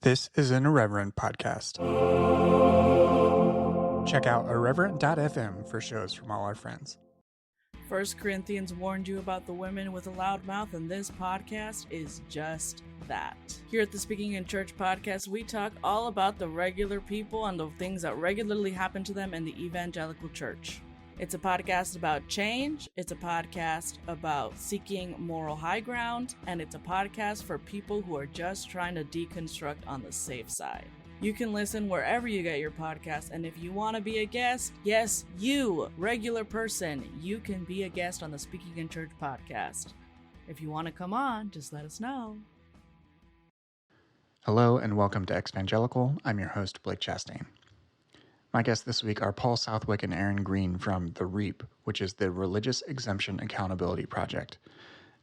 This is an Irreverent podcast. Check out irreverent.fm for shows from all our friends. 1 Corinthians warned you about the women with a loud mouth, and this podcast is just that. Here at the Speaking in Church podcast, we talk all about the regular people and the things that regularly happen to them in the evangelical church. It's a podcast about change, it's a podcast about seeking moral high ground, and it's a podcast for people who are just trying to deconstruct on the safe side. You can listen wherever you get your podcast, and if you want to be a guest, yes, you, regular person, you can be a guest on the Speaking in Church podcast. If you want to come on, just let us know. Hello and welcome to Evangelical. I'm your host, Blake Chastain. My guests this week are Paul Southwick and Erin Green from the REAP, which is the Religious Exemption Accountability Project.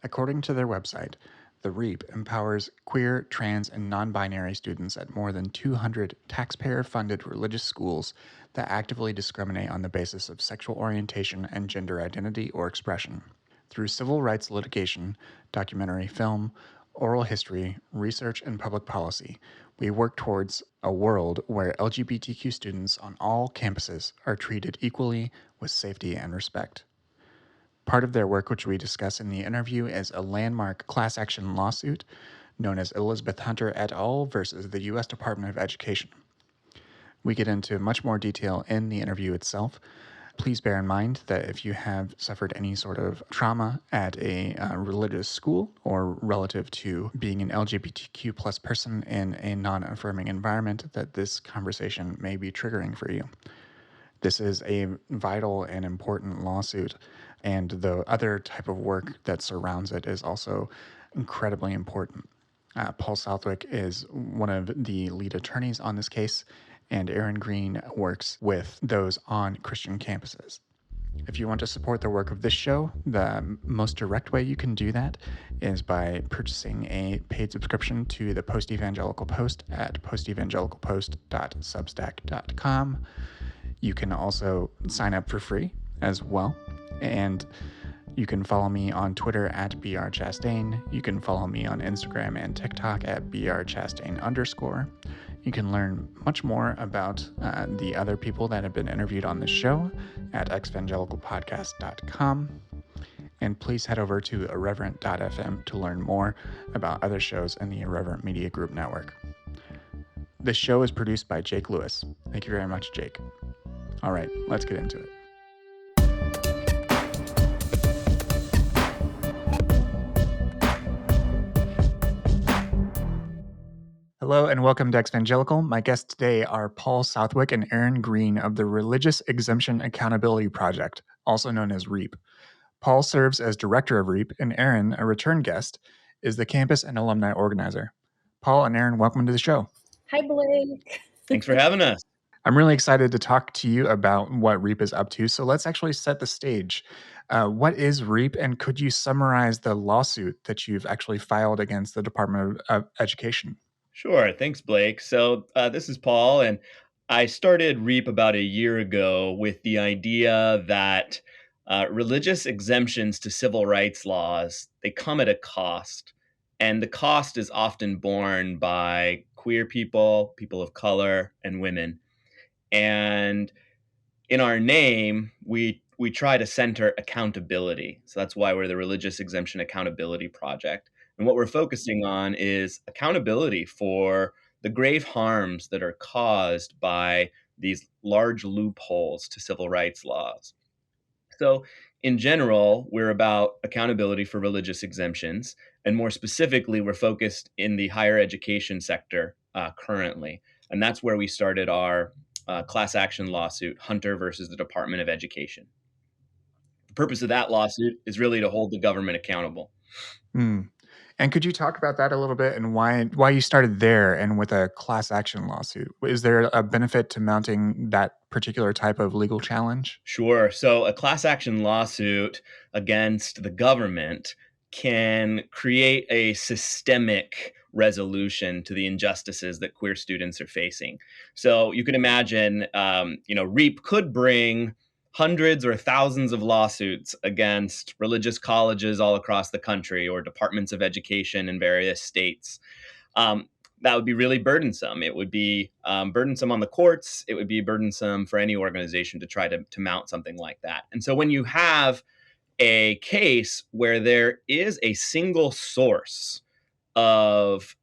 According to their website, the REAP empowers queer, trans, and non-binary students at more than 200 taxpayer-funded religious schools that actively discriminate on the basis of sexual orientation and gender identity or expression. Through civil rights litigation, documentary film, oral history, research, and public policy, we work towards a world where LGBTQ students on all campuses are treated equally with safety and respect. Part of their work, which we discuss in the interview, is a landmark class action lawsuit known as Elizabeth Hunter et al. Versus the U.S. Department of Education. We get into much more detail in the interview itself. Please bear in mind that if you have suffered any sort of trauma at a religious school or relative to being an LGBTQ plus person in a non-affirming environment, that this conversation may be triggering for you. This is a vital and important lawsuit, and the other type of work that surrounds it is also incredibly important. Paul Southwick is one of the lead attorneys on this case, and Erin Green works with those on Christian campuses. If you want to support the work of this show, the most direct way you can do that is by purchasing a paid subscription to the Post-Evangelical Post at postevangelicalpost.substack.com. You can also sign up for free as well, and you can follow me on Twitter at brchastain. You can follow me on Instagram and TikTok at brchastain_. You can learn much more about the other people that have been interviewed on this show at evangelicalpodcast.com. And please head over to irreverent.fm to learn more about other shows in the Irreverent Media Group network. This show is produced by Jake Lewis. Thank you very much, Jake. All right, let's get into it. Hello and welcome to Evangelical. My guests today are Paul Southwick and Erin Green of the Religious Exemption Accountability Project, also known as REAP. Paul serves as director of REAP, and Erin, a return guest, is the campus and alumni organizer. Paul and Erin, welcome to the show. Hi, Blake. Thanks for having us. I'm really excited to talk to you about what REAP is up to, so let's actually set the stage. What is REAP, and could you summarize the lawsuit that you've actually filed against the Department of Education? Sure. Thanks, Blake. So this is Paul, and I started REAP about a year ago with the idea that religious exemptions to civil rights laws, they come at a cost, and the cost is often borne by queer people, people of color, and women. And in our name, we try to center accountability. So that's why we're the Religious Exemption Accountability Project. And what we're focusing on is accountability for the grave harms that are caused by these large loopholes to civil rights laws. So in general, we're about accountability for religious exemptions. And more specifically, we're focused in the higher education sector currently. And that's where we started our class action lawsuit, Hunter versus the Department of Education. The purpose of that lawsuit is really to hold the government accountable. And could you talk about that a little bit and why you started there and with a class action lawsuit? Is there a benefit to mounting that particular type of legal challenge? Sure. So a class action lawsuit against the government can create a systemic resolution to the injustices that queer students are facing. So you can imagine, REAP could bring hundreds or thousands of lawsuits against religious colleges all across the country or departments of education in various states. that would be really burdensome. It would be burdensome on the courts. It would be burdensome for any organization to try to mount something like that. And so when you have a case where there is a single source of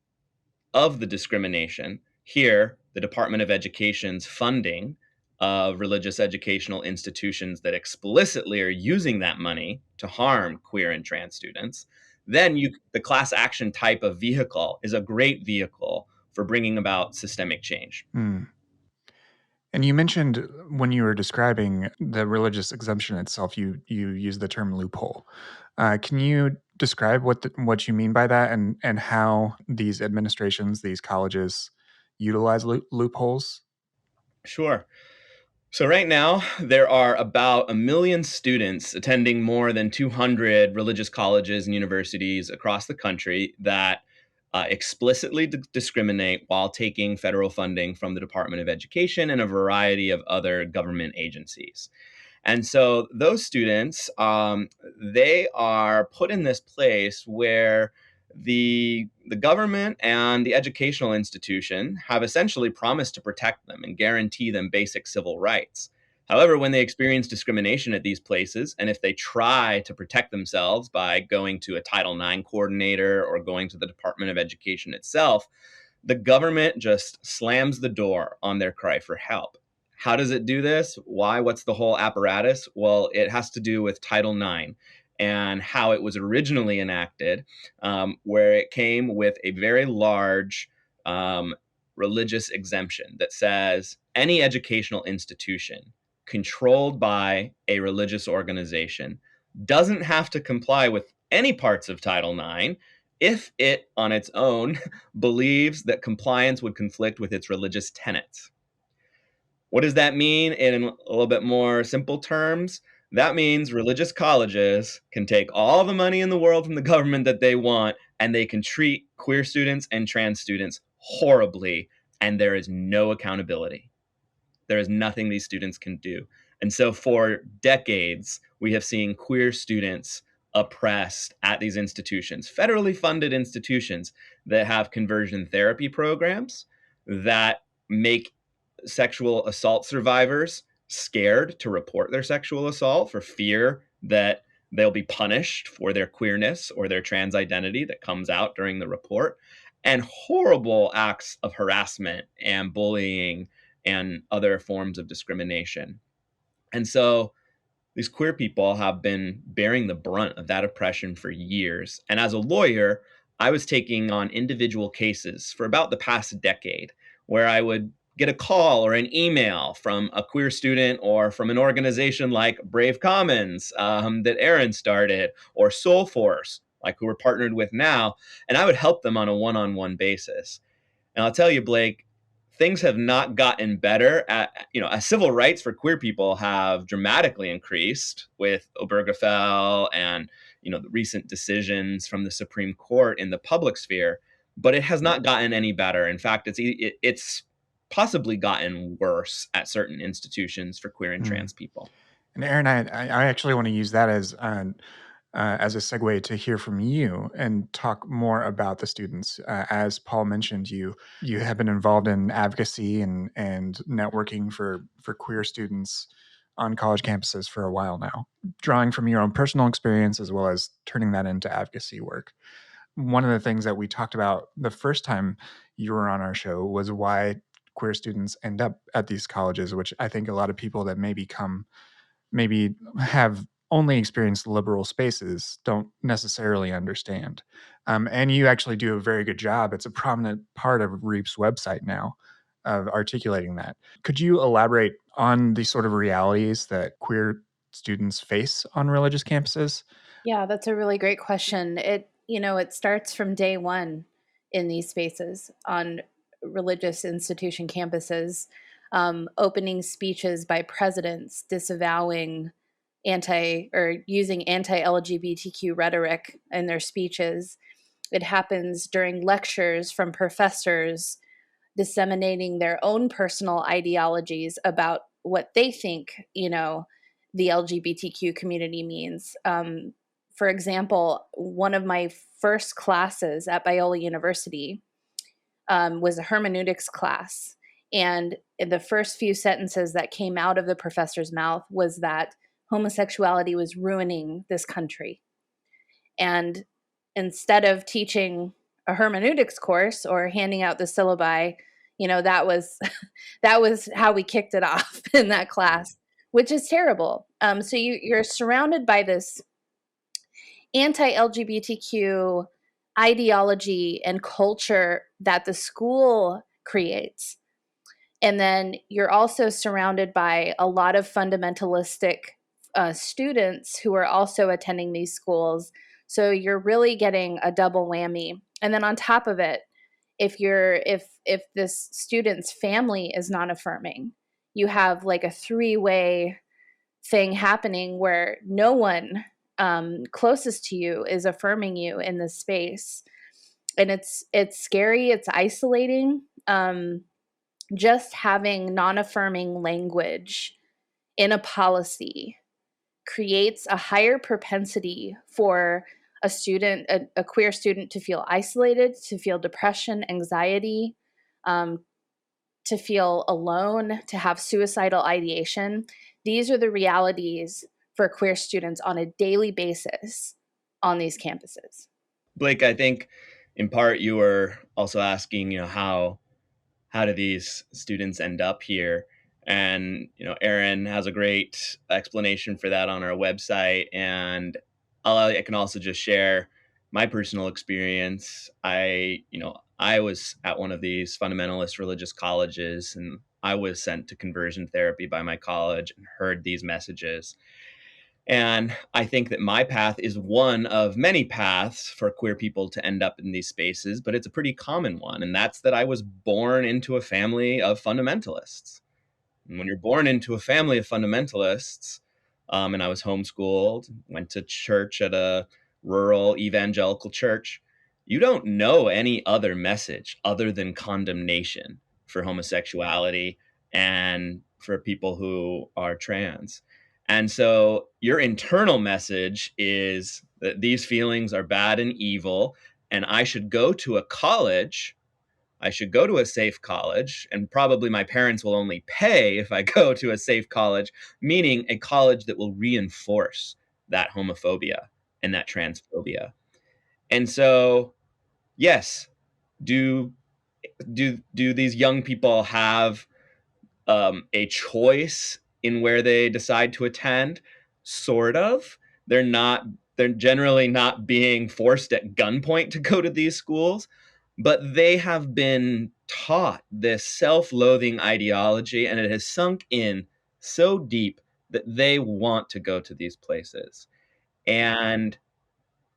the discrimination, here the Department of Education's funding of religious educational institutions that explicitly are using that money to harm queer and trans students, then the class action type of vehicle is a great vehicle for bringing about systemic change. Mm. And you mentioned when you were describing the religious exemption itself, you used the term loophole. Can you describe what you mean by that, and how these administrations, these colleges, utilize loopholes? Sure. So right now, there are about 1 million students attending more than 200 religious colleges and universities across the country that explicitly discriminate while taking federal funding from the Department of Education and a variety of other government agencies. And so those students, they are put in this place where the government and the educational institution have essentially promised to protect them and guarantee them basic civil rights. However, when they experience discrimination at these places, and if they try to protect themselves by going to a Title IX coordinator or going to the Department of Education itself, the government just slams the door on their cry for help. How does it do this? Why? What's the whole apparatus? Well, it has to do with Title IX and how it was originally enacted, where it came with a very large religious exemption that says any educational institution controlled by a religious organization doesn't have to comply with any parts of Title IX if it, on its own, believes that compliance would conflict with its religious tenets. What does that mean in a little bit more simple terms? That means religious colleges can take all the money in the world from the government that they want, and they can treat queer students and trans students horribly, and there is no accountability. There is nothing these students can do. And so for decades, we have seen queer students oppressed at these institutions, federally funded institutions that have conversion therapy programs that make sexual assault survivors scared to report their sexual assault for fear that they'll be punished for their queerness or their trans identity that comes out during the report, and horrible acts of harassment and bullying and other forms of discrimination. And so these queer people have been bearing the brunt of that oppression for years. And as a lawyer, I was taking on individual cases for about the past decade, where I would get a call or an email from a queer student or from an organization like Brave Commons that Erin started, or Soul Force, like who we're partnered with now, and I would help them on a one-on-one basis. And I'll tell you, Blake, things have not gotten better. As civil rights for queer people have dramatically increased with Obergefell and the recent decisions from the Supreme Court in the public sphere, but it has not gotten any better. In fact, it's possibly gotten worse at certain institutions for queer and trans people. And Erin, I actually want to use that as a segue to hear from you and talk more about the students. As Paul mentioned, you have been involved in advocacy and networking for queer students on college campuses for a while now, drawing from your own personal experience as well as turning that into advocacy work. One of the things that we talked about the first time you were on our show was why queer students end up at these colleges, which I think a lot of people that maybe have only experienced liberal spaces don't necessarily understand. And you actually do a very good job. It's a prominent part of REAP's website now of articulating that. Could you elaborate on the sort of realities that queer students face on religious campuses? Yeah, that's a really great question. It starts from day one in these spaces on religious institution campuses, opening speeches by presidents disavowing using anti-LGBTQ rhetoric in their speeches. It happens during lectures from professors disseminating their own personal ideologies about what they think, the LGBTQ community means. For example, one of my first classes at Biola University, was a hermeneutics class. And the first few sentences that came out of the professor's mouth was that homosexuality was ruining this country. And instead of teaching a hermeneutics course or handing out the syllabi, that was that was how we kicked it off in that class, which is terrible. So you're surrounded by this anti-LGBTQ ideology and culture that the school creates. And then you're also surrounded by a lot of fundamentalistic students who are also attending these schools. So you're really getting a double whammy. And then on top of it, if this student's family is not affirming, you have like a three-way thing happening where no one closest to you is affirming you in this space. And it's scary, it's isolating. Just having non-affirming language in a policy creates a higher propensity for a student, a queer student, to feel isolated, to feel depression, anxiety, to feel alone, to have suicidal ideation. These are the realities for queer students on a daily basis on these campuses. Blake, I think in part you were also asking, how do these students end up here? And, Erin has a great explanation for that on our website. And I can also just share my personal experience. I was at one of these fundamentalist religious colleges, and I was sent to conversion therapy by my college and heard these messages. And I think that my path is one of many paths for queer people to end up in these spaces, but it's a pretty common one. And that's that I was born into a family of fundamentalists. And when you're born into a family of fundamentalists, and I was homeschooled, went to church at a rural evangelical church, you don't know any other message other than condemnation for homosexuality and for people who are trans. And so your internal message is that these feelings are bad and evil, and I should go to a college. I should go to a safe college, and probably my parents will only pay if I go to a safe college, meaning a college that will reinforce that homophobia and that transphobia. And so, yes, do these young people have a choice in where they decide to attend? Sort of. They're generally not being forced at gunpoint to go to these schools, but they have been taught this self-loathing ideology, and it has sunk in so deep that they want to go to these places. And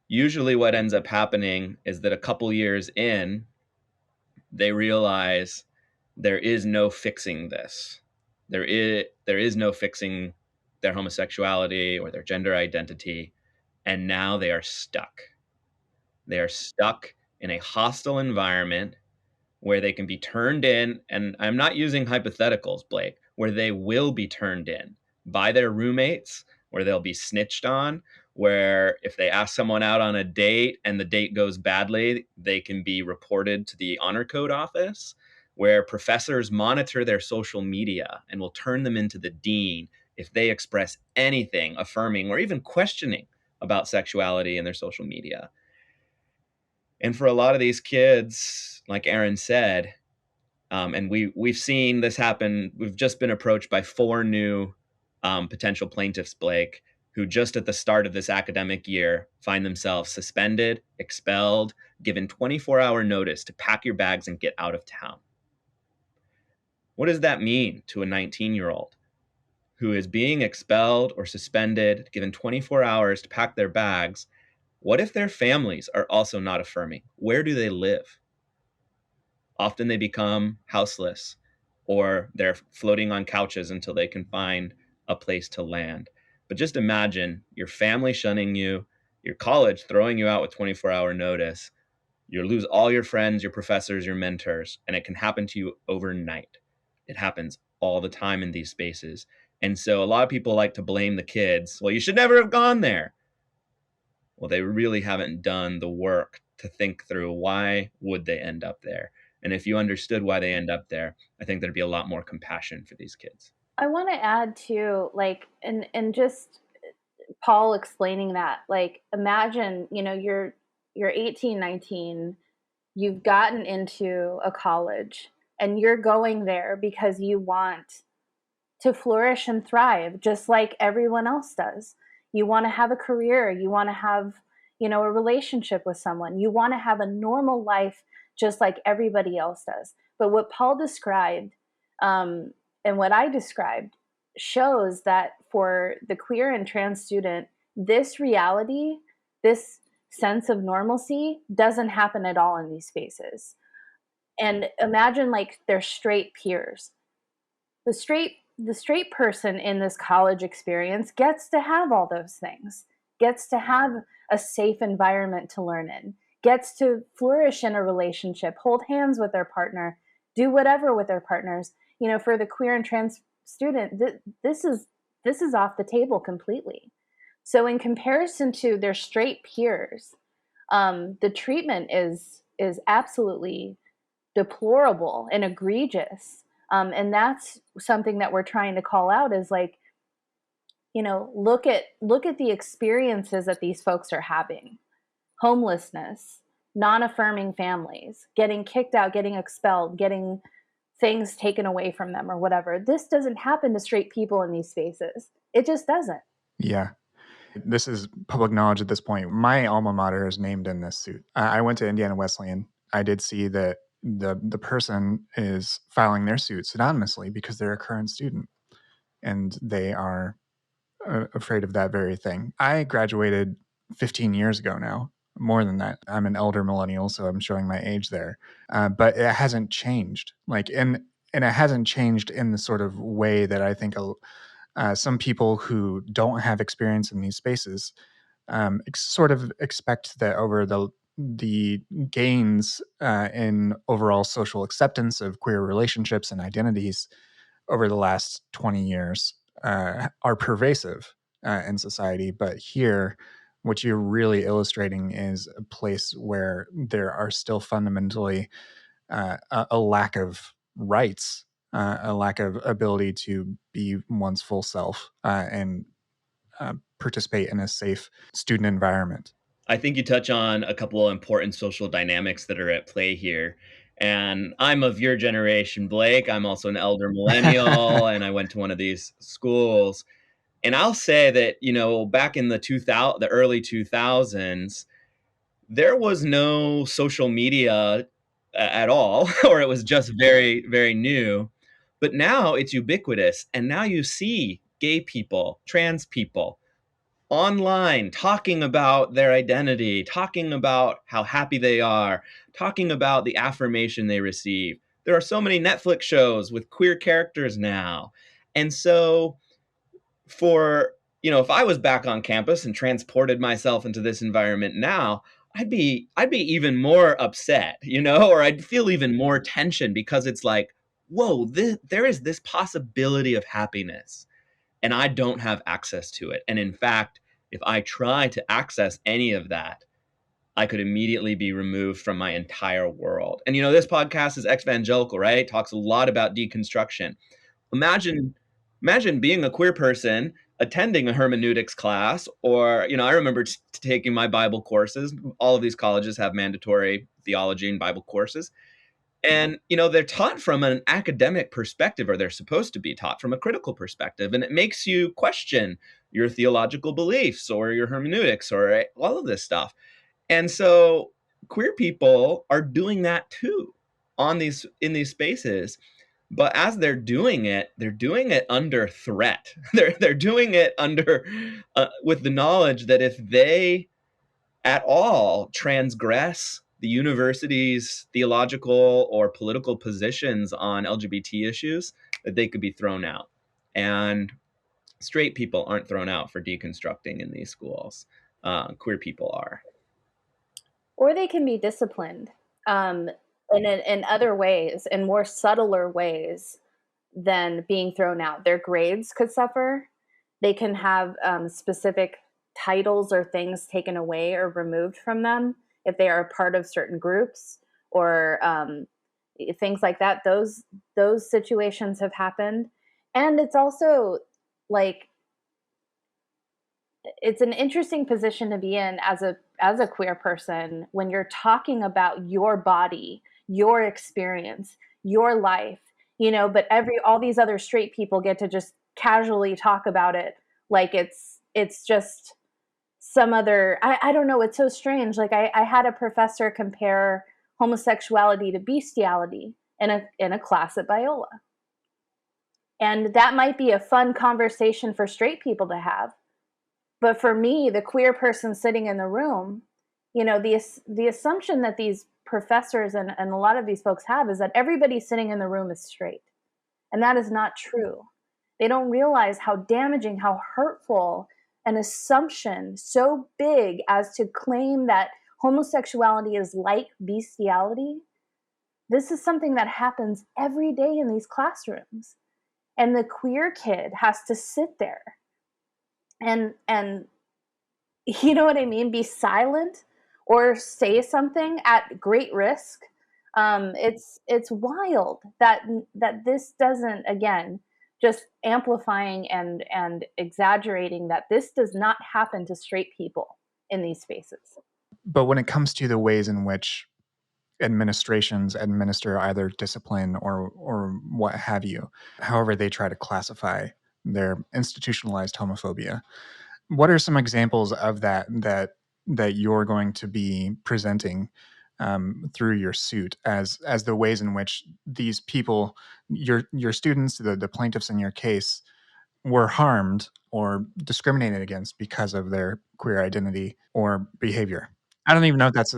usually what ends up happening is that a couple years in, they realize there is no fixing this. There is no fixing their homosexuality or their gender identity, and now they are stuck. They are stuck in a hostile environment where they can be turned in, and I'm not using hypotheticals, Blake, where they will be turned in by their roommates, where they'll be snitched on, where if they ask someone out on a date and the date goes badly, they can be reported to the honor code office, where professors monitor their social media and will turn them into the dean if they express anything affirming or even questioning about sexuality in their social media. And for a lot of these kids, like Erin said, and we've seen this happen. We've just been approached by 4 new potential plaintiffs, Blake, who just at the start of this academic year find themselves suspended, expelled, given 24-hour notice to pack your bags and get out of town. What does that mean to a 19-year-old who is being expelled or suspended, given 24 hours to pack their bags? What if their families are also not affirming? Where do they live? Often they become houseless, or they're floating on couches until they can find a place to land. But just imagine your family shunning you, your college throwing you out with 24-hour notice. You lose all your friends, your professors, your mentors, and it can happen to you overnight. It happens all the time in these spaces. And so a lot of people like to blame the kids. Well, you should never have gone there. Well, they really haven't done the work to think through why would they end up there. And if you understood why they end up there, I think there'd be a lot more compassion for these kids. I want to add too, like, and just Paul explaining that, like, imagine, you're 18, 19, you've gotten into a college and you're going there because you want to flourish and thrive just like everyone else does. You want to have a career, you want to have, a relationship with someone. You want to have a normal life just like everybody else does. But what Paul described, and what I described shows that for the queer and trans student, this reality, this sense of normalcy doesn't happen at all in these spaces. And imagine like their straight peers. The straight person in this college experience gets to have all those things, gets to have a safe environment to learn in, gets to flourish in a relationship, hold hands with their partner, do whatever with their partners. For the queer and trans student, this is off the table completely. So in comparison to their straight peers, the treatment is absolutely deplorable and egregious. And that's something that we're trying to call out is like, look at the experiences that these folks are having. Homelessness, non-affirming families, getting kicked out, getting expelled, getting things taken away from them or whatever. This doesn't happen to straight people in these spaces. It just doesn't. Yeah. This is public knowledge at this point. My alma mater is named in this suit. I went to Indiana Wesleyan. I did see that the person is filing their suit synonymously because they're a current student, and they are afraid of that very thing. I graduated 15 years ago now, more than that. I'm an elder millennial, so I'm showing my age there. But it hasn't changed. And it hasn't changed in the sort of way that I think some people who don't have experience in these spaces sort of expect that over the gains in overall social acceptance of queer relationships and identities over the last 20 years are pervasive in society. But here, what you're really illustrating is a place where there are still fundamentally a lack of rights, a lack of ability to be one's full self and participate in a safe student environment. I think you touch on a couple of important social dynamics that are at play here. And I'm of your generation, Blake. I'm also an elder millennial, and I went to one of these schools. And I'll say that, back in the early 2000s, there was no social media at all, or it was just very, very new. But now it's ubiquitous. And now you see gay people, trans people, online talking about their identity, talking about how happy they are, talking about the affirmation they receive. There are so many Netflix shows with queer characters now. And so if I was back on campus and transported myself into this environment now, I'd be even more upset, or I'd feel even more tension because it's like, whoa, there is this possibility of happiness and I don't have access to it. And in fact, if I try to access any of that, I could immediately be removed from my entire world. And this podcast is evangelical, right? It talks a lot about deconstruction. Imagine being a queer person attending a hermeneutics class, or I remember taking my Bible courses. All of these colleges have mandatory theology and Bible courses. And, they're taught from an academic perspective, or they're supposed to be taught from a critical perspective. And it makes you question your theological beliefs or your hermeneutics or all of this stuff. And so queer people are doing that too in these spaces. But as they're doing it under threat. They're doing it under with the knowledge that if they at all transgress the university's theological or political positions on LGBT issues, that they could be thrown out. And straight people aren't thrown out for deconstructing in these schools. Queer people are. Or they can be disciplined in other ways, in more subtler ways than being thrown out. Their grades could suffer. They can have specific titles or things taken away or removed from them if they are a part of certain groups, or things like that. Those situations have happened. And it's also like, it's an interesting position to be in as a queer person when you're talking about your body, your experience, your life, but all these other straight people get to just casually talk about it like it's just some other, I don't know, it's so strange. Like I had a professor compare homosexuality to bestiality in a class at Biola. And that might be a fun conversation for straight people to have. But for me, the queer person sitting in the room, the assumption that these professors and a lot of these folks have is that everybody sitting in the room is straight. And that is not true. They don't realize how damaging, how hurtful an assumption so big as to claim that homosexuality is like bestiality. This is something that happens every day in these classrooms. And the queer kid has to sit there and you know what I mean, be silent or say something at great risk. It's wild that this doesn't, again, just amplifying and exaggerating that this does not happen to straight people in these spaces. But when it comes to the ways in which administrations administer either discipline or what have you, however they try to classify their institutionalized homophobia, what are some examples of that you're going to be presenting through your suit as the ways in which these people, your students, the plaintiffs in your case, were harmed or discriminated against because of their queer identity or behavior? I don't even know if that's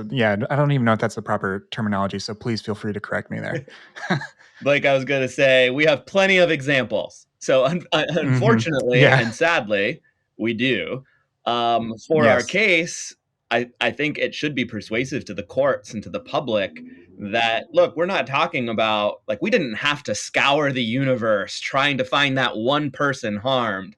the proper terminology, so please feel free to correct me there. Blake, I was going to say, we have plenty of examples. So unfortunately and sadly, we do. For our case, I think it should be persuasive to the courts and to the public that, look, we're not talking about, like, we didn't have to scour the universe trying to find that one person harmed.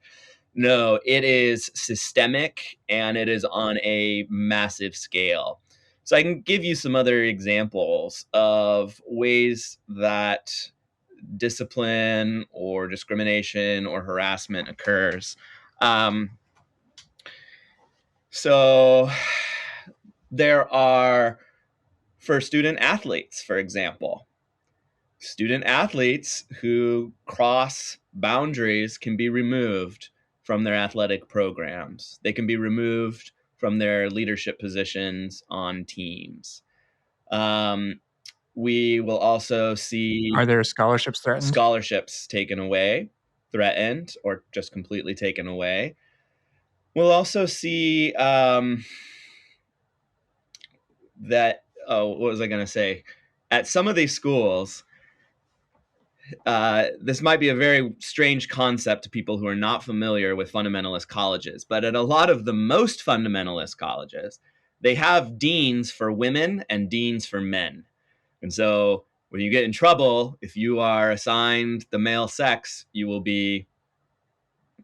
No, it is systemic and it is on a massive scale. So I can give you some other examples of ways that discipline or discrimination or harassment occurs. So there are, for student athletes, for example, student athletes who cross boundaries can be removed from their athletic programs. They can be removed from their leadership positions on teams. We will also see... Are there scholarships threatened? Scholarships taken away, threatened, or just completely taken away. We'll also see that... what was I going to say? At some of these schools... this might be a very strange concept to people who are not familiar with fundamentalist colleges, but at a lot of the most fundamentalist colleges, they have deans for women and deans for men. And so when you get in trouble, if you are assigned the male sex, you will be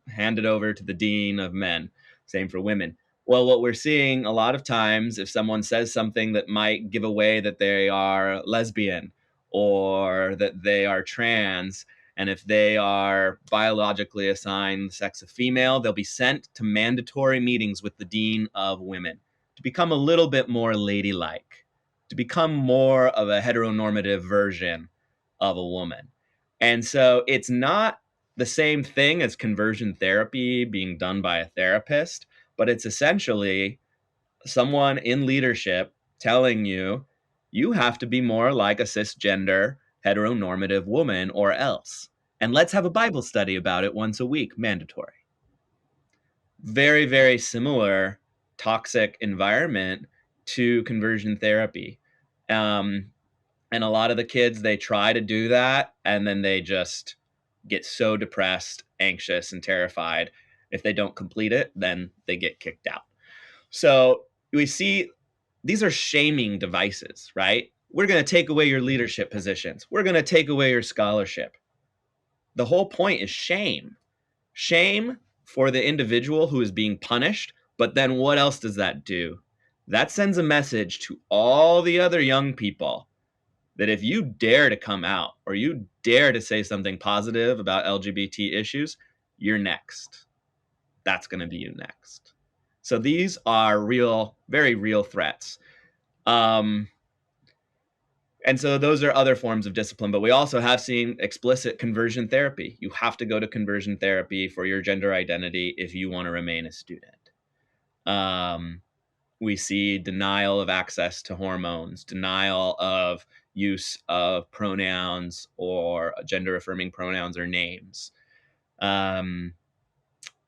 handed over to the dean of men. Same for women. Well, what we're seeing a lot of times, if someone says something that might give away that they are lesbian, or that they are trans, and if they are biologically assigned the sex of female, they'll be sent to mandatory meetings with the dean of women to become a little bit more ladylike, to become more of a heteronormative version of a woman. And so it's not the same thing as conversion therapy being done by a therapist, but it's essentially someone in leadership telling you, you have to be more like a cisgender, heteronormative woman or else. And let's have a Bible study about it once a week, mandatory. Very, very similar toxic environment to conversion therapy. And a lot of the kids, they try to do that, and then they just get so depressed, anxious, and terrified. If they don't complete it, then they get kicked out. So we see these are shaming devices, right? We're going to take away your leadership positions. We're going to take away your scholarship. The whole point is shame. Shame for the individual who is being punished. But then what else does that do? That sends a message to all the other young people that if you dare to come out or you dare to say something positive about LGBT issues, you're next. That's going to be you next. So these are real, very real threats. And so those are other forms of discipline, but we also have seen explicit conversion therapy. You have to go to conversion therapy for your gender identity if you want to remain a student. We see denial of access to hormones, denial of use of pronouns or gender affirming pronouns or names.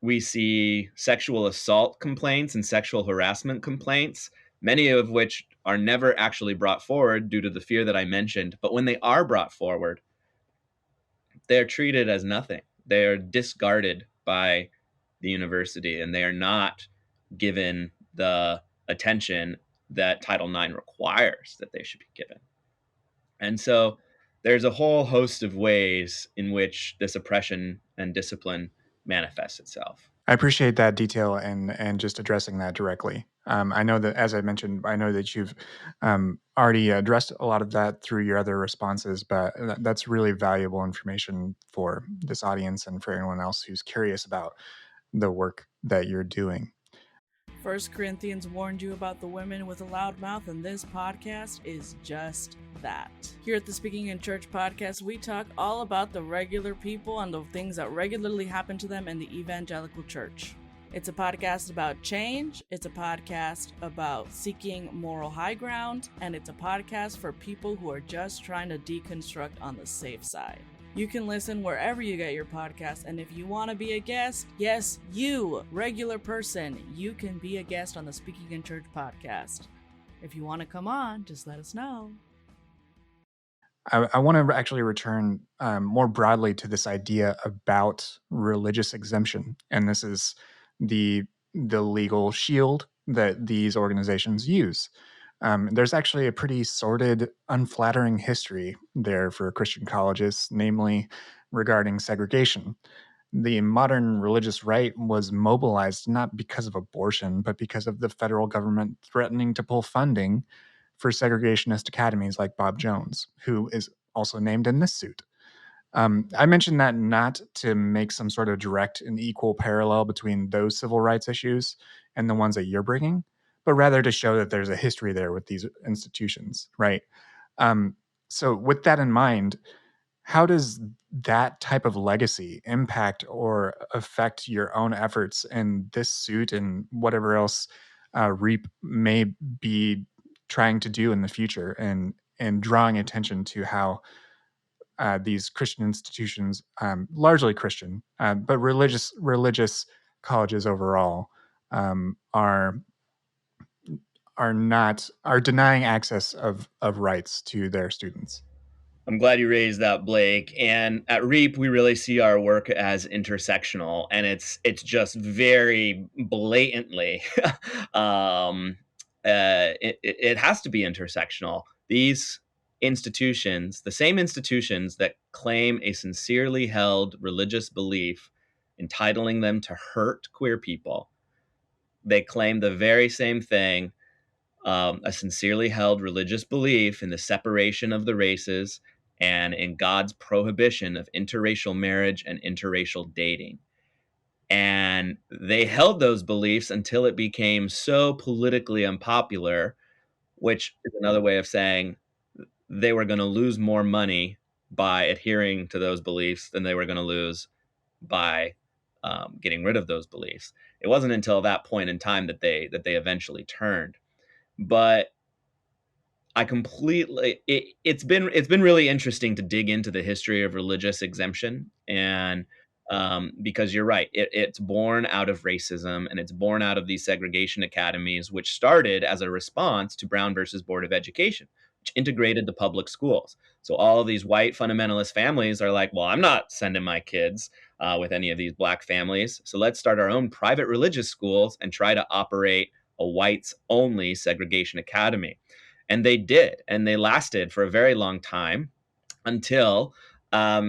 We see sexual assault complaints and sexual harassment complaints, many of which are never actually brought forward due to the fear that I mentioned. But when they are brought forward, they're treated as nothing. They are discarded by the university, and they are not given the attention that Title IX requires that they should be given. And so there's a whole host of ways in which this oppression and discipline manifests itself. I appreciate that detail and just addressing that directly. I know that, as I mentioned, I know that you've already addressed a lot of that through your other responses, but that's really valuable information for this audience and for anyone else who's curious about the work that you're doing. 1 Corinthians warned you about the women with a loud mouth, and this podcast is just that. Here at the Speaking in Church podcast, we talk all about the regular people and the things that regularly happen to them in the evangelical church. It's a podcast about change, it's a podcast about seeking moral high ground, and it's a podcast for people who are just trying to deconstruct on the safe side. You can listen wherever you get your podcast, and if you want to be a guest, yes, you, regular person, you can be a guest on the Speaking in Church podcast. If you want to come on, just let us know. I want to actually return more broadly to this idea about religious exemption, and this is the legal shield that these organizations use. There's actually a pretty sordid, unflattering history there for Christian colleges, namely regarding segregation. The modern religious right was mobilized not because of abortion, but because of the federal government threatening to pull funding for segregationist academies like Bob Jones, who is also named in this suit. I mentioned that not to make some sort of direct and equal parallel between those civil rights issues and the ones that you're bringing, but rather to show that there's a history there with these institutions, right? So with that in mind, how does that type of legacy impact or affect your own efforts in this suit and whatever else REAP may be trying to do in the future, and drawing attention to how these Christian institutions, largely Christian, but religious colleges overall, are denying access of rights to their students? I'm glad you raised that, Blake. And at REAP, we really see our work as intersectional, and it's just very blatantly, it has to be intersectional. These institutions, the same institutions that claim a sincerely held religious belief, entitling them to hurt queer people, they claim the very same thing. A sincerely held religious belief in the separation of the races and in God's prohibition of interracial marriage and interracial dating. And they held those beliefs until it became so politically unpopular, which is another way of saying they were going to lose more money by adhering to those beliefs than they were going to lose by getting rid of those beliefs. It wasn't until that point in time that they eventually turned. But I completely it's been really interesting to dig into the history of religious exemption, and because you're right, it's born out of racism, and it's born out of these segregation academies, which started as a response to Brown versus Board of Education, which integrated the public schools. So all of these white fundamentalist families are like, well, I'm not sending my kids with any of these black families, so let's start our own private religious schools and try to operate a whites only segregation academy. And they did, and they lasted for a very long time until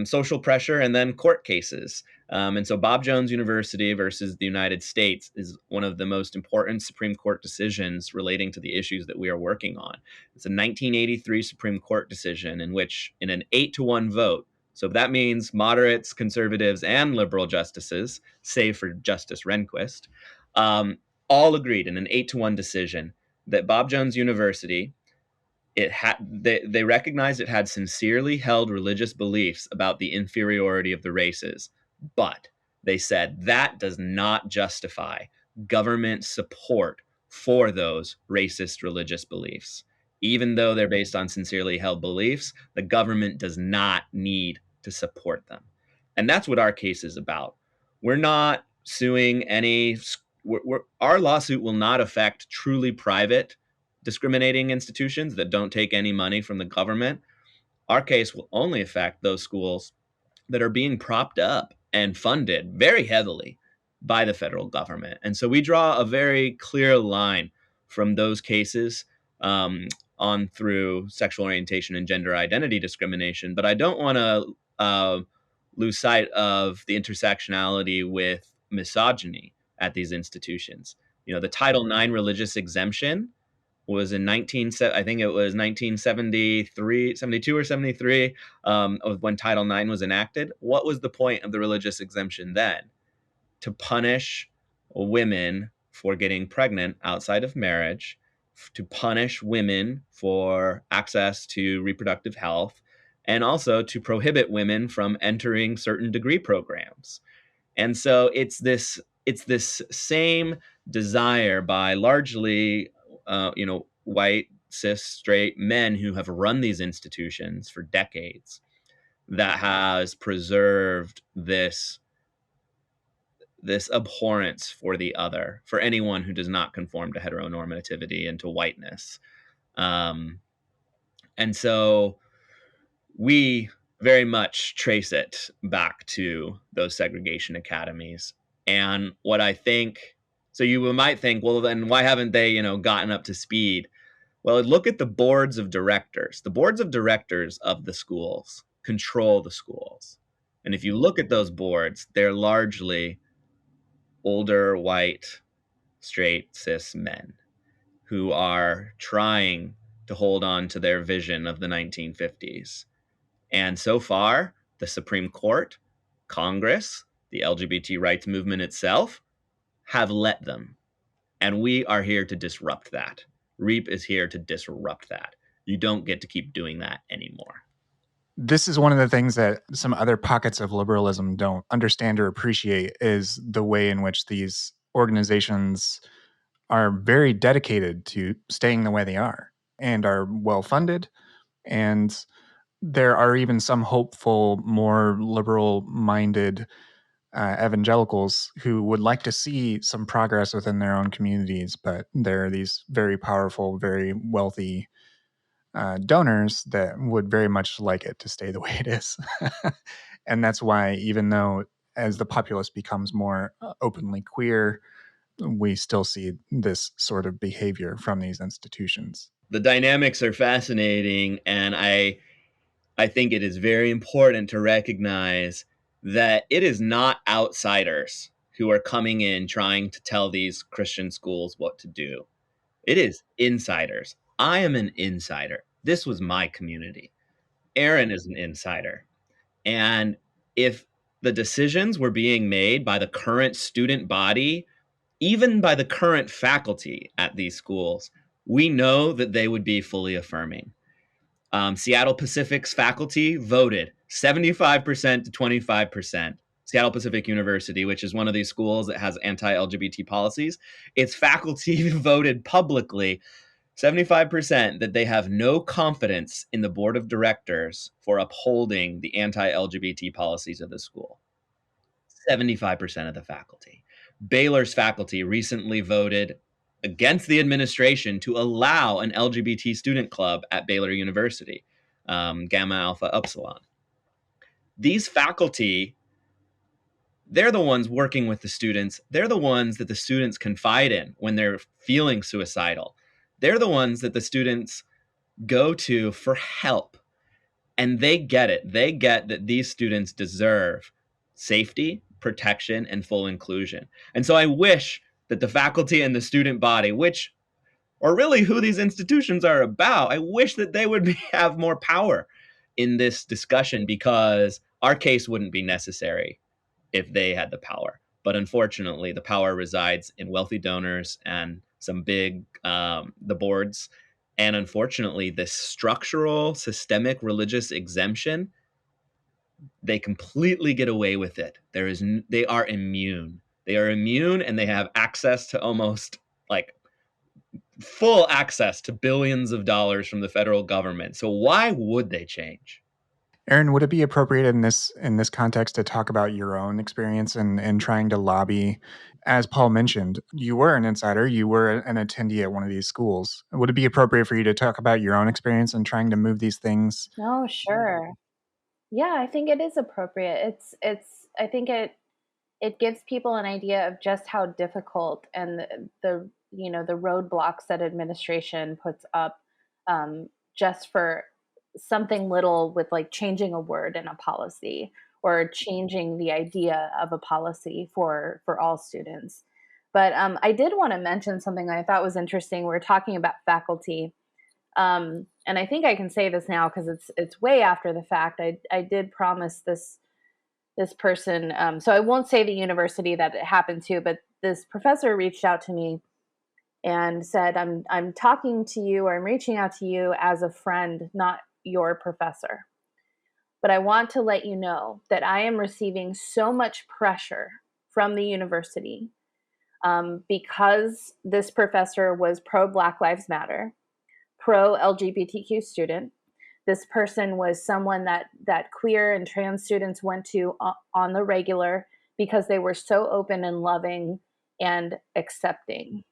social pressure and then court cases And so Bob Jones University versus the United States is one of the most important Supreme Court decisions relating to the issues that we are working on. It's a 1983 Supreme Court decision in which, in an 8-1 vote, so that means moderates, conservatives, and liberal justices, save for Justice Rehnquist, all agreed in an 8-1 decision that Bob Jones University, they recognized it had sincerely held religious beliefs about the inferiority of the races, but they said that does not justify government support for those racist religious beliefs. Even though they're based on sincerely held beliefs, the government does not need to support them. And that's what our case is about. We're not suing our lawsuit will not affect truly private discriminating institutions that don't take any money from the government. Our case will only affect those schools that are being propped up and funded very heavily by the federal government. And so we draw a very clear line from those cases on through sexual orientation and gender identity discrimination. But I don't want to lose sight of the intersectionality with misogyny at these institutions. The Title IX religious exemption was in I think it was 1973, 72 or 73, of when Title IX was enacted. What was the point of the religious exemption then? To punish women for getting pregnant outside of marriage, to punish women for access to reproductive health, and also to prohibit women from entering certain degree programs. And so it's this same desire by largely white, cis, straight men who have run these institutions for decades that has preserved this abhorrence for the other, for anyone who does not conform to heteronormativity and to whiteness. And so we very much trace it back to those segregation academies. And what I think, so you might think, well, then why haven't they, gotten up to speed? Well, look at the boards of directors. The boards of directors of the schools control the schools. And if you look at those boards, they're largely older, white, straight, cis men who are trying to hold on to their vision of the 1950s. And so far, the Supreme Court, Congress, the LGBT rights movement itself have let them. And we are here to disrupt that. REAP is here to disrupt that. You don't get to keep doing that anymore. This is one of the things that some other pockets of liberalism don't understand or appreciate, is the way in which these organizations are very dedicated to staying the way they are and are well-funded. And there are even some hopeful, more liberal-minded evangelicals who would like to see some progress within their own communities, but there are these very powerful, very wealthy donors that would very much like it to stay the way it is. And that's why, even though as the populace becomes more openly queer, we still see this sort of behavior from these institutions. The dynamics are fascinating, and I think it is very important to recognize that it is not outsiders who are coming in trying to tell these Christian schools what to do. It is insiders. I am an insider. This was my community. Erin is an insider. And if the decisions were being made by the current student body, even by the current faculty at these schools, we know that they would be fully affirming. Seattle Pacific's faculty voted 75% to 25%. Seattle Pacific University, which is one of these schools that has anti-LGBT policies, its faculty voted publicly 75% that they have no confidence in the board of directors for upholding the anti-LGBT policies of the school. 75% of the faculty. Baylor's faculty recently voted against the administration to allow an LGBT student club at Baylor University, Gamma Alpha Upsilon. These faculty, they're the ones working with the students. They're the ones that the students confide in when they're feeling suicidal. They're the ones that the students go to for help. And they get it. They get that these students deserve safety. protection and full inclusion. And so I wish that the faculty and the student body, which or really who these institutions are about, I wish that they would have more power in this discussion, because our case wouldn't be necessary if they had the power. But unfortunately, the power resides in wealthy donors and some big, the boards. And unfortunately, this structural, systemic religious exemption, they completely get away with it. They are immune. They are immune, and they have access to almost like full access to billions of dollars from the federal government. So why would they change? Erin, would it be appropriate in this context to talk about your own experience in trying to lobby? As Paul mentioned, you were an insider, you were an attendee at one of these schools. Would it be appropriate for you to talk about your own experience in trying to move these things? Oh, sure. Yeah, I think it is appropriate. I think it gives people an idea of just how difficult and the roadblocks that administration puts up, just for something little, with like changing a word in a policy or changing the idea of a policy for all students. But I did want to mention something I thought was interesting. We're talking about faculty, and I think I can say this now because it's way after the fact. I did promise this person, so I won't say the university that it happened to, but this professor reached out to me and said, I'm talking to you, or I'm reaching out to you as a friend, not your professor. But I want to let you know that I am receiving so much pressure from the university, because this professor was pro Black Lives Matter, pro LGBTQ student. This person was someone that queer and trans students went to on the regular because they were so open and loving and accepting.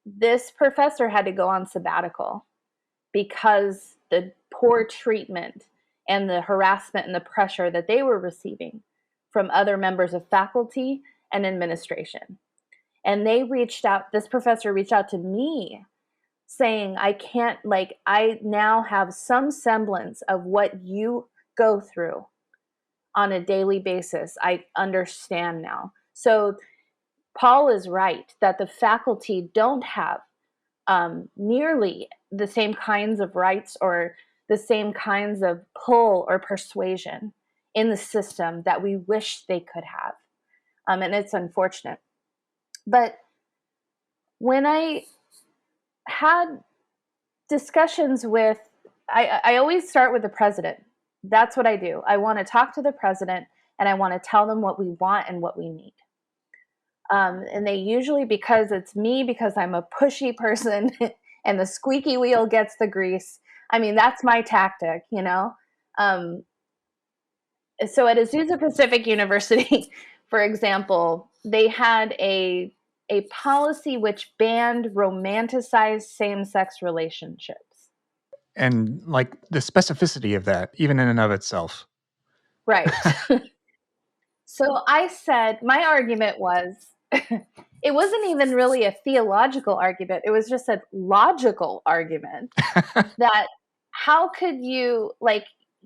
This professor had to go on sabbatical because the poor treatment and the harassment and the pressure that they were receiving from other members of faculty and administration. And this professor reached out to me saying, I now have some semblance of what you go through on a daily basis. I understand now. So Paul is right that the faculty don't have nearly the same kinds of rights or the same kinds of pull or persuasion in the system that we wish they could have. And it's unfortunate. But when I had discussions with, I always start with the president. That's what I do. I want to talk to the president and I want to tell them what we want and what we need. And they usually, because it's me, because I'm a pushy person and the squeaky wheel gets the grease. I mean, that's my tactic, you know? So at Azusa Pacific University, for example, they had a policy which banned romanticized same-sex relationships. And like the specificity of that, even in and of itself. Right. So I said, my argument was, it wasn't even really a theological argument. It was just a logical argument that how could you,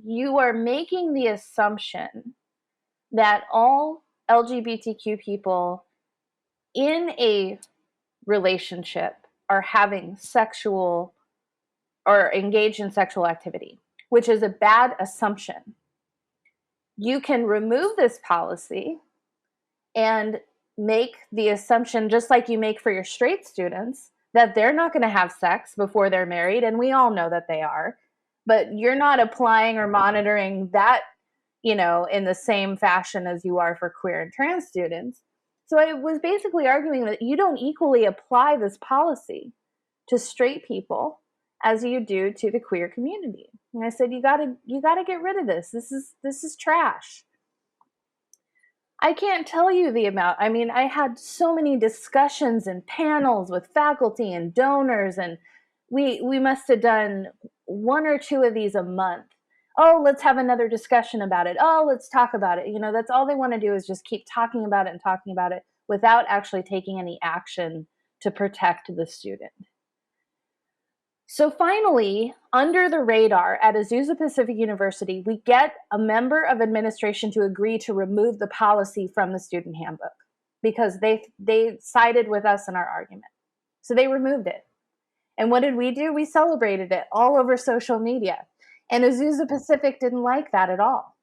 you are making the assumption that all LGBTQ people in a relationship are having sexual or engaged in sexual activity, which is a bad assumption. You can remove this policy and make the assumption, just like you make for your straight students, that they're not going to have sex before they're married, and we all know that they are, but you're not applying or monitoring that, in the same fashion as you are for queer and trans students. So I was basically arguing that you don't equally apply this policy to straight people as you do to the queer community. And I said, you gotta get rid of this. This is trash. I can't tell you the amount. I mean, I had so many discussions and panels with faculty and donors, and we must have done 1 or 2 of these a month. Oh, let's have another discussion about it. Oh, let's talk about it. That's all they want to do, is just keep talking about it and talking about it without actually taking any action to protect the student. So finally, under the radar at Azusa Pacific University, we get a member of administration to agree to remove the policy from the student handbook because they sided with us in our argument. So they removed it. And what did we do? We celebrated it all over social media. And Azusa Pacific didn't like that at all.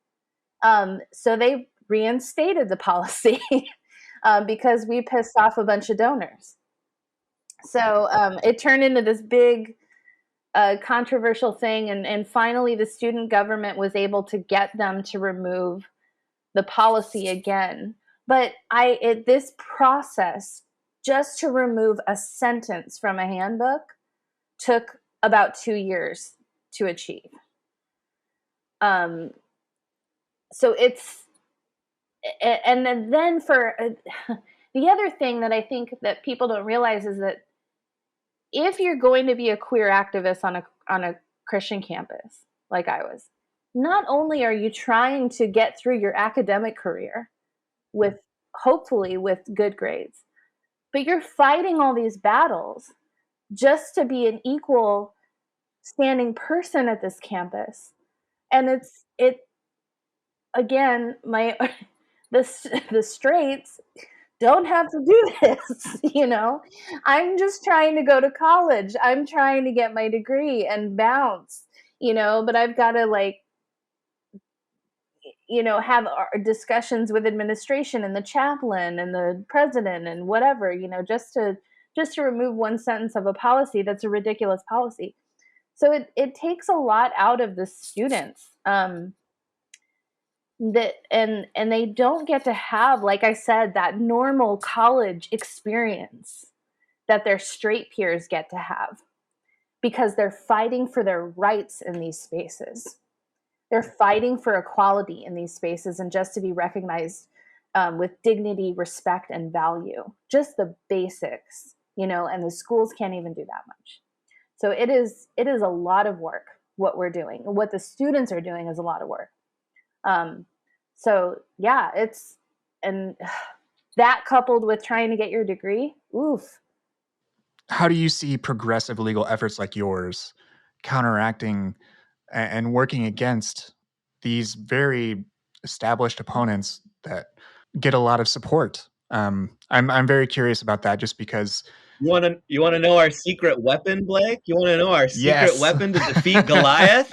So they reinstated the policy because we pissed off a bunch of donors. So it turned into this big controversial thing. And finally, the student government was able to get them to remove the policy again. But this process, just to remove a sentence from a handbook, took about 2 years to achieve. So it's, and then for the other thing that I think that people don't realize is that if you're going to be a queer activist on a Christian campus, like I was, not only are you trying to get through your academic career hopefully with good grades, but you're fighting all these battles just to be an equal standing person at this campus. And again, the straights don't have to do this, I'm just trying to go to college. I'm trying to get my degree and bounce, but I've got to have discussions with administration and the chaplain and the president and whatever, just to remove one sentence of a policy that's a ridiculous policy. So it takes a lot out of the students. That and they don't get to have, like I said, that normal college experience that their straight peers get to have because they're fighting for their rights in these spaces. They're fighting for equality in these spaces and just to be recognized with dignity, respect, and value. Just the basics, and the schools can't even do that much. So it is a lot of work, what we're doing. What the students are doing is a lot of work. So yeah, and that coupled with trying to get your degree, oof. How do you see progressive legal efforts like yours counteracting and working against these very established opponents that get a lot of support? I'm very curious about that, just because. You want to know our secret weapon, Blake? You want to know our secret weapon to defeat Goliath?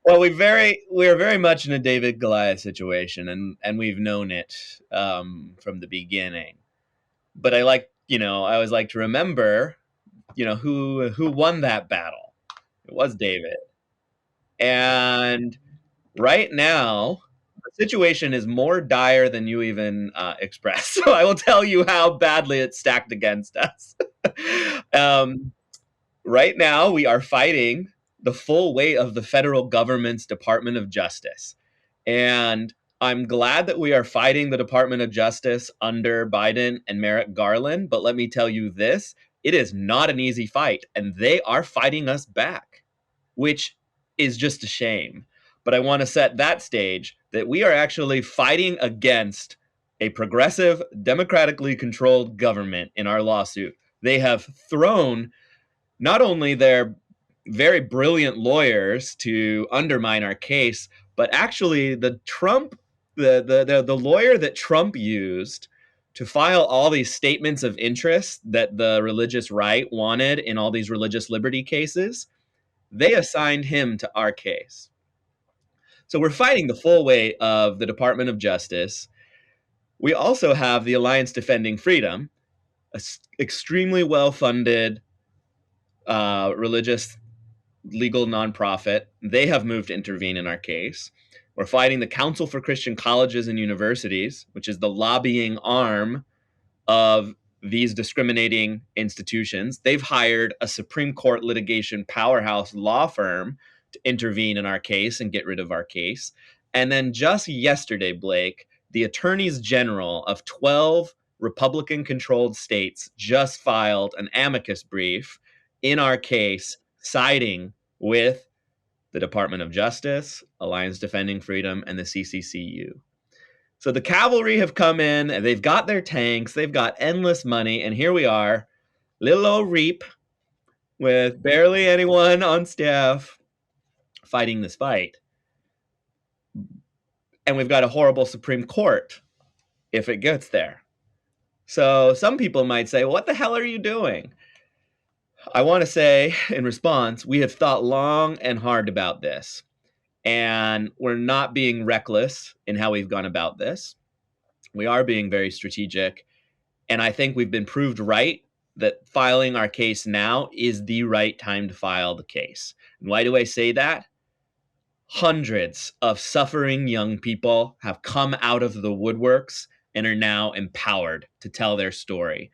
Well, we're very much in a David Goliath situation, and we've known it from the beginning. But I always like to remember, who won that battle. It was David. And right now, the situation is more dire than you even expressed. So I will tell you how badly it's stacked against us. Right now, we are fighting the full weight of the federal government's Department of Justice. And I'm glad that we are fighting the Department of Justice under Biden and Merrick Garland. But let me tell you this, it is not an easy fight. And they are fighting us back, which is just a shame. But I want to set that stage that we are actually fighting against a progressive, democratically controlled government in our lawsuit. They have thrown not only their very brilliant lawyers to undermine our case, but actually the lawyer that Trump used to file all these statements of interest that the religious right wanted in all these religious liberty cases, they assigned him to our case. So we're fighting the full weight of the Department of Justice. We also have the Alliance Defending Freedom, an extremely well-funded religious legal nonprofit. They have moved to intervene in our case. We're fighting the Council for Christian Colleges and Universities, which is the lobbying arm of these discriminating institutions. They've hired a Supreme Court litigation powerhouse law firm to intervene in our case and get rid of our case. And then just yesterday, Blake, the attorneys general of 12 Republican-controlled states just filed an amicus brief in our case, siding with the Department of Justice, Alliance Defending Freedom, and the CCCU. So the cavalry have come in, and they've got their tanks, they've got endless money, and here we are, little old Reap, with barely anyone on staff fighting this fight. And we've got a horrible Supreme Court if it gets there. So some people might say, what the hell are you doing? I want to say in response, we have thought long and hard about this. And we're not being reckless in how we've gone about this. We are being very strategic. And I think we've been proved right that filing our case now is the right time to file the case. And why do I say that? Hundreds of suffering young people have come out of the woodworks and are now empowered to tell their story.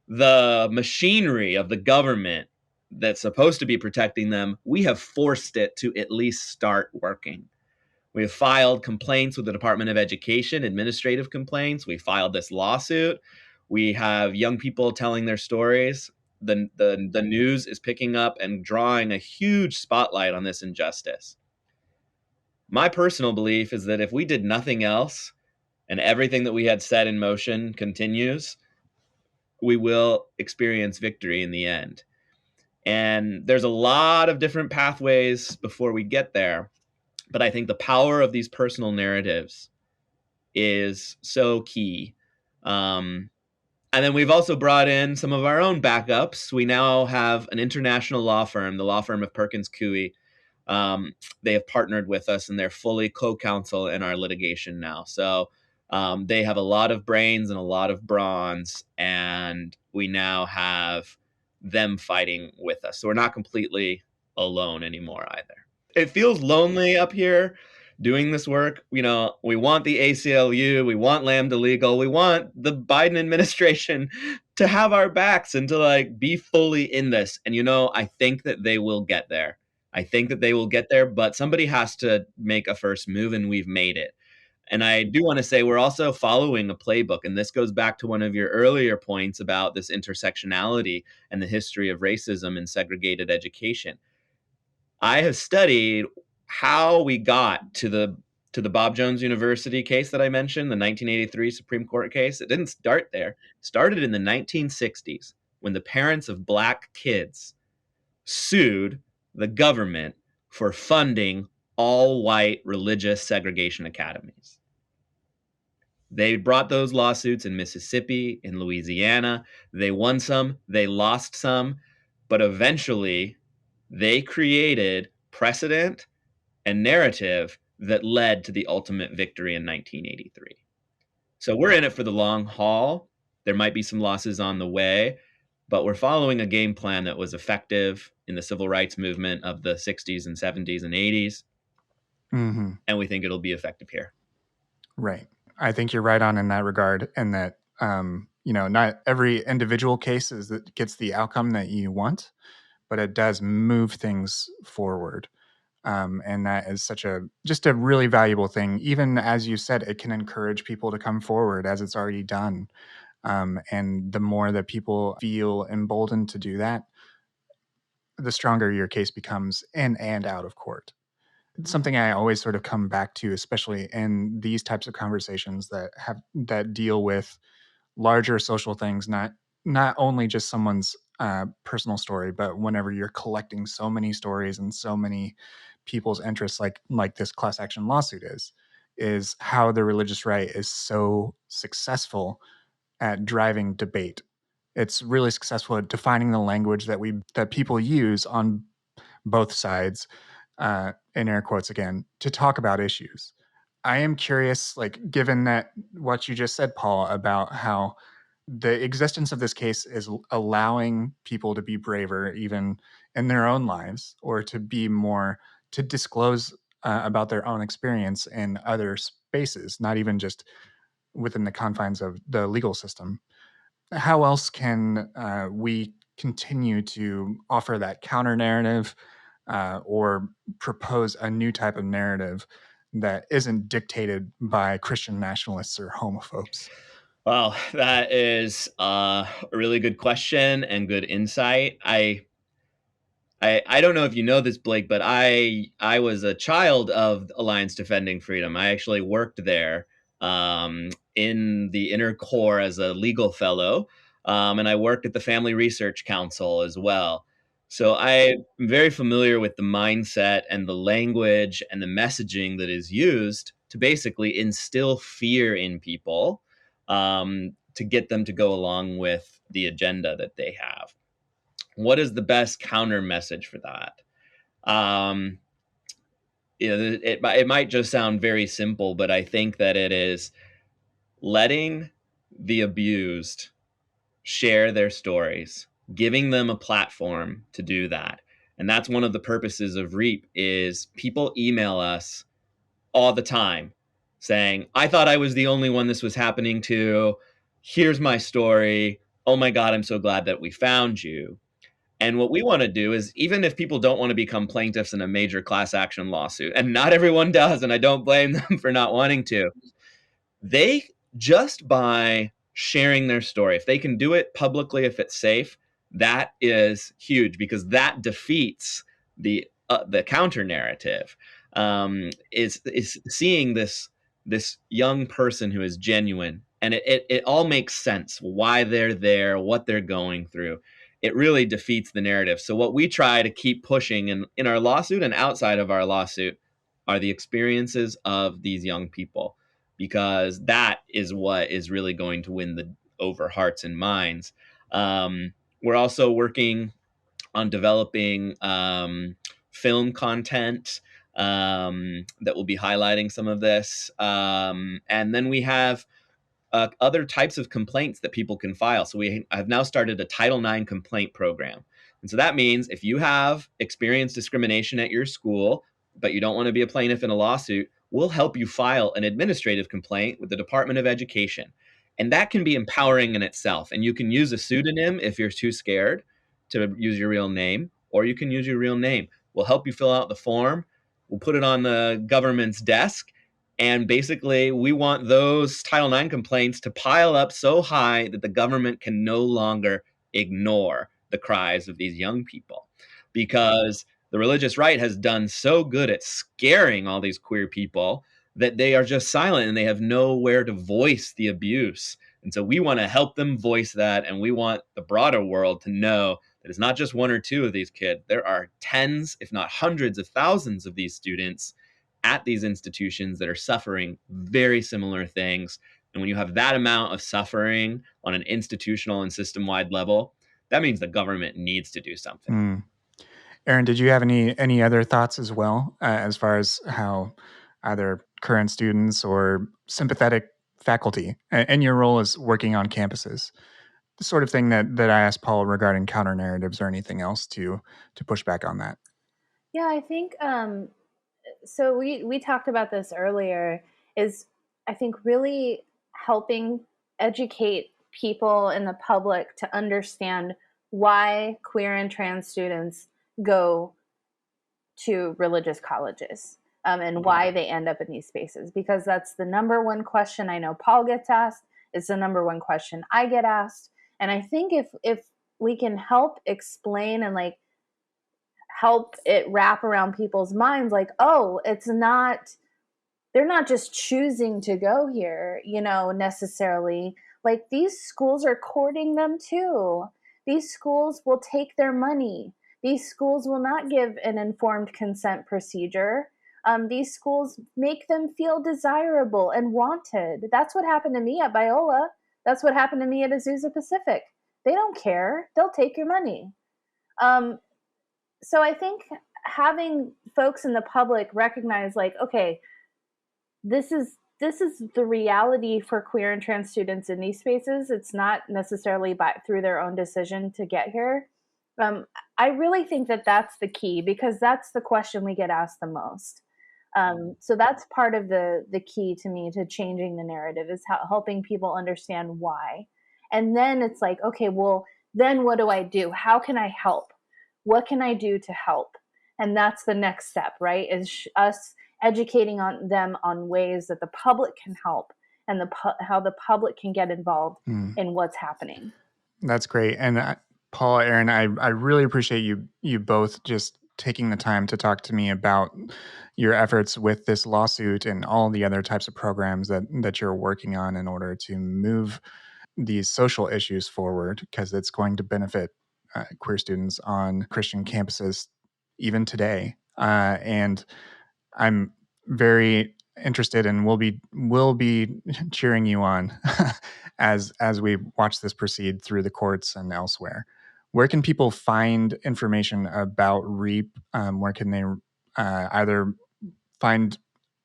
The machinery of the government that's supposed to be protecting them, we have forced it to at least start working. We have filed complaints with the Department of Education, administrative complaints. We filed this lawsuit. We have young people telling their stories. The news is picking up and drawing a huge spotlight on this injustice. My personal belief is that if we did nothing else and everything that we had set in motion continues, we will experience victory in the end. And there's a lot of different pathways before we get there. But I think the power of these personal narratives is so key. And then we've also brought in some of our own backups. We now have an international law firm, the law firm of Perkins Coie. They have partnered with us and they're fully co-counsel in our litigation now. So they have a lot of brains and a lot of bronze, and we now have them fighting with us. So we're not completely alone anymore either. It feels lonely up here doing this work. You know, we want the ACLU, we want Lambda Legal, we want the Biden administration to have our backs and to like be fully in this. And, you know, I think that they will get there. But somebody has to make a first move, and we've made it. And I do want to say we're also following a playbook. And this goes back to one of your earlier points about this intersectionality and the history of racism and segregated education. I have studied how we got to the Bob Jones University case that I mentioned, the 1983 Supreme Court case. It didn't start there. It started in the 1960s when the parents of Black kids sued the government for funding all-white religious segregation academies. They brought those lawsuits in Mississippi, in Louisiana. They won some, they lost some, but eventually they created precedent and narrative that led to the ultimate victory in 1983. So we're in it for the long haul. There might be some losses on the way, but we're following a game plan that was effective in the civil rights movement of the 60s and 70s and 80s. Mm-hmm. And we think it'll be effective here. Right. I think you're right on in that regard, and that, not every individual case is that gets the outcome that you want, but it does move things forward. And that is just a really valuable thing. Even as you said, it can encourage people to come forward as it's already done. And the more that people feel emboldened to do that, the stronger your case becomes in and out of court. It's something I always sort of come back to, especially in these types of conversations that deal with larger social things, not only just someone's personal story, but whenever you're collecting so many stories and so many people's interests, like this class action lawsuit is how the religious right is so successful at driving debate. It's really successful at defining the language that people use on both sides, in air quotes again, to talk about issues. I am curious, like, given that what you just said, Paul, about how the existence of this case is allowing people to be braver even in their own lives, or to disclose about their own experience in other spaces, not even just within the confines of the legal system. How else can we continue to offer that counter narrative, or propose a new type of narrative that isn't dictated by Christian nationalists or homophobes? Well, that is a really good question and good insight. I don't know if you know this, Blake, but I was a child of Alliance Defending Freedom. I actually worked there in the inner core as a legal fellow, and I worked at the Family Research Council as well. So I'm very familiar with the mindset and the language and the messaging that is used to basically instill fear in people, to get them to go along with the agenda that they have. What is the best counter message for that? Um, it might just sound very simple, but I think that it is letting the abused share their stories, giving them a platform to do that. And that's one of the purposes of REAP is people email us all the time saying, I thought I was the only one this was happening to. Here's my story. Oh my God, I'm so glad that we found you. And what we want to do is, even if people don't want to become plaintiffs in a major class action lawsuit, and not everyone does, and I don't blame them for not wanting to, they just by sharing their story, if they can do it publicly, if it's safe, that is huge because that defeats the counter narrative. Is seeing this young person who is genuine, and it all makes sense why they're there, what they're going through. It really defeats the narrative. So what we try to keep pushing in our lawsuit and outside of our lawsuit are the experiences of these young people, because that is what is really going to win the over hearts and minds. We're also working on developing film content that will be highlighting some of this. And then we have other types of complaints that people can file. So we have now started a Title IX complaint program. And so that means if you have experienced discrimination at your school, but you don't want to be a plaintiff in a lawsuit, we'll help you file an administrative complaint with the Department of Education. And that can be empowering in itself. And you can use a pseudonym if you're too scared to use your real name, or you can use your real name. We'll help you fill out the form. We'll put it on the government's desk. And basically, we want those Title IX complaints to pile up so high that the government can no longer ignore the cries of these young people, because the religious right has done so good at scaring all these queer people that they are just silent and they have nowhere to voice the abuse. And so we want to help them voice that. And we want the broader world to know that it's not just one or two of these kids. There are tens, if not hundreds of thousands of these students at these institutions that are suffering very similar things. And when you have that amount of suffering on an institutional and system-wide level, that means the government needs to do something. Erin, did you have any other thoughts as well, as far as how either current students or sympathetic faculty and your role is working on campuses? The sort of thing that I asked Paul regarding counter narratives or anything else to push back on that. Yeah, I think so we talked about this earlier, is I think really helping educate people in the public to understand why queer and trans students go to religious colleges, and why they end up in these spaces, because that's the number one question I know Paul gets asked. It's the number one question I get asked. And I think if we can help explain and like help it wrap around people's minds, like, oh, they're not just choosing to go here, necessarily. Like, these schools are courting them too. These schools will take their money. These schools will not give an informed consent procedure. These schools make them feel desirable and wanted. That's what happened to me at Biola. That's what happened to me at Azusa Pacific. They don't care. They'll take your money. So I think having folks in the public recognize, like, okay, this is the reality for queer and trans students in these spaces. It's not necessarily through their own decision to get here. I really think that that's the key, because that's the question we get asked the most. So that's part of the key to me to changing the narrative, is helping people understand why. And then it's like, okay, well, then what do I do? How can I help? What can I do to help? And that's the next step, right? Is us educating them on ways that the public can help, and how the public can get involved in what's happening. That's great. And Paul, Erin, I really appreciate you both just taking the time to talk to me about your efforts with this lawsuit and all the other types of programs that you're working on in order to move these social issues forward, because it's going to benefit queer students on Christian campuses even today. And I'm very interested and will be cheering you on as we watch this proceed through the courts and elsewhere. Where can people find information about REAP? Where can they either find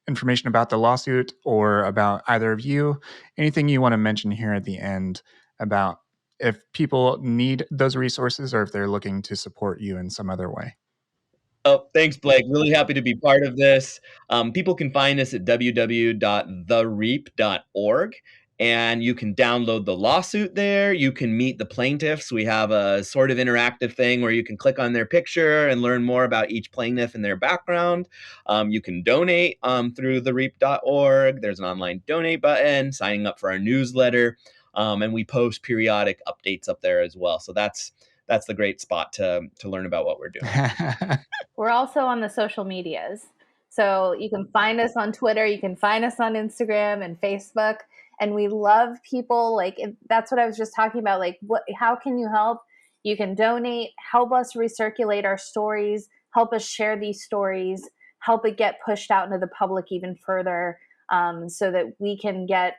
information about the lawsuit or about either of you? Anything you want to mention here at the end about if people need those resources or if they're looking to support you in some other way? Oh, thanks, Blake. Really happy to be part of this. People can find us at www.thereap.org, and you can download the lawsuit there. You can meet the plaintiffs. We have a sort of interactive thing where you can click on their picture and learn more about each plaintiff and their background. You can donate through thereap.org. There's an online donate button, signing up for our newsletter, and we post periodic updates up there as well. So that's the great spot to learn about what we're doing. We're also on the social medias. So you can find us on Twitter, you can find us on Instagram and Facebook. And we love people, like, that's what I was just talking about. Like, how can you help? You can donate, help us recirculate our stories, help us share these stories, help it get pushed out into the public even further, so that we can get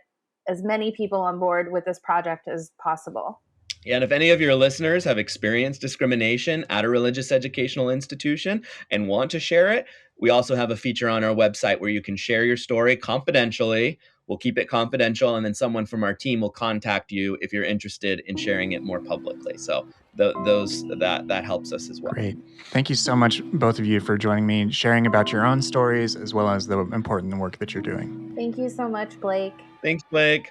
as many people on board with this project as possible. And if any of your listeners have experienced discrimination at a religious educational institution and want to share it, we also have a feature on our website where you can share your story confidentially. We'll keep it confidential, and then someone from our team will contact you if you're interested in sharing it more publicly. So that helps us as well. Great. Thank you so much, both of you, for joining me, sharing about your own stories as well as the important work that you're doing. Thank you so much, Blake. Thanks, Blake.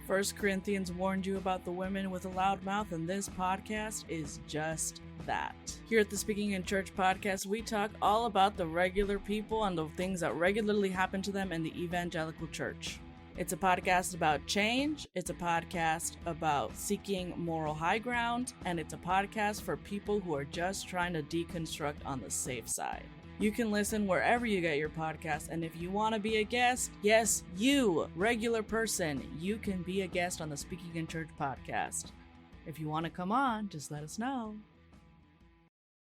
First Corinthians warned you about the women with a loud mouth, and this podcast is just that. Here at the Speaking in Church podcast, we talk all about the regular people and the things that regularly happen to them in the evangelical church. It's a podcast about change, it's a podcast about seeking moral high ground, and it's a podcast for people who are just trying to deconstruct on the safe side. You can listen wherever you get your podcast, and if you want to be a guest, yes, you, regular person, you can be a guest on the Speaking in Church podcast. If you want to come on, just let us know.